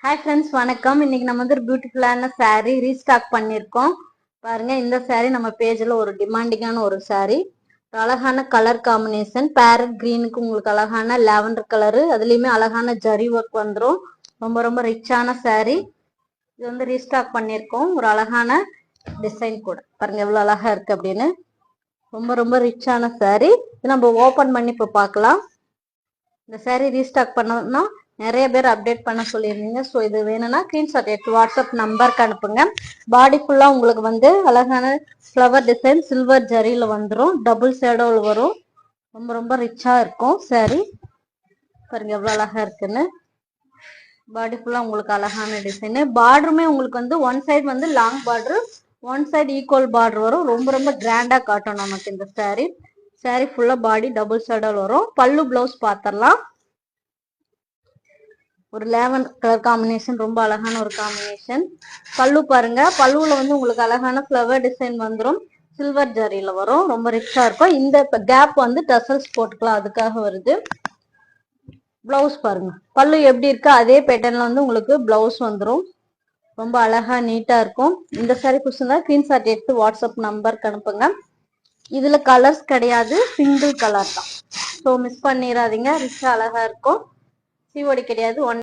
Hi friends, வணக்கம். இன்னைக்கு நம்ம வந்து ஒரு பியூட்டிஃபுல்லான saree ரீஸ்டாக் பண்ணியிருக்கோம். பாருங்க, இந்த saree நம்ம பேஜில் ஒரு டிமாண்டிங்கான ஒரு saree. அழகான கலர் காம்பினேஷன், பேரட் கிரீனுக்கு உங்களுக்கு அழகான லாவெண்டர் கலரு, அதுலேயுமே அழகான ஜரி ஒர்க் வந்துடும். ரொம்ப ரொம்ப ரிச்சான saree. இது வந்து ரீஸ்டாக் பண்ணியிருக்கோம். ஒரு அழகான டிசைன் கூட பாருங்க எவ்வளோ அழகா இருக்கு அப்படின்னு. ரொம்ப ரொம்ப ரிச்சான saree. இது நம்ம ஓப்பன் பண்ணி இப்போ பார்க்கலாம். இந்த saree ரீஸ்டாக் பண்ணோம்னா நிறைய பேர் அப்டேட் பண்ண சொல்லியிருந்தீங்க. ஸோ இது வேணும்னா ஸ்க்ரீன்ஷாட் எடுத்து வாட்ஸ்அப் நம்பருக்கு அனுப்புங்க. பாடி ஃபுல்லாக உங்களுக்கு வந்து அழகான ஃப்ளவர் டிசைன் சில்வர் ஜரியில் வந்துடும். டபுள் ஷேடோவில் வரும். ரொம்ப ரொம்ப ரிச்சாக இருக்கும் saree. பாருங்க எவ்வளோ அழகா இருக்குன்னு. பாடி ஃபுல்லாக உங்களுக்கு அழகான டிசைனு. பார்டருமே உங்களுக்கு வந்து ஒன் சைடு வந்து long border, one side equal border வரும். ரொம்ப ரொம்ப கிராண்டாக காட்டும் நமக்கு இந்த saree. saree ஃபுல்லாக பாடி டபுள் ஷேடோவில் வரும். பல்லு பிளவுஸ் பார்த்துடலாம். ஒரு லேவண்டர் கலர் காம்பினேஷன், ரொம்ப அழகான ஒரு காம்பினேஷன். பல்லு பாருங்க, பல்லுல வந்து உங்களுக்கு அழகான ஃப்ளவர் டிசைன் வந்துடும். சில்வர் ஜரியில வரும். ரொம்ப ரிச்சா இருக்கும். இந்த கேப் வந்து டசல்ஸ் போட்டுக்கலாம், அதுக்காக வருது. பிளவுஸ் பாருங்க, பல்லு எப்படி இருக்கு அதே பேட்டர்ன்ல வந்து உங்களுக்கு பிளவுஸ் வந்துடும். ரொம்ப அழகா நீட்டா இருக்கும். இந்த saree பிடிச்சிருந்தா ஸ்கிரீன்ஷாட் எடுத்து வாட்ஸ்அப் நம்பருக்கு அனுப்புங்க. இதுல கலர்ஸ் கிடையாது, சிங்கிள் கலர் தான். ஸோ மிஸ் பண்ணிடாதீங்க. ரிச்சா அழகா இருக்கும். சிஓடி கிடையாது.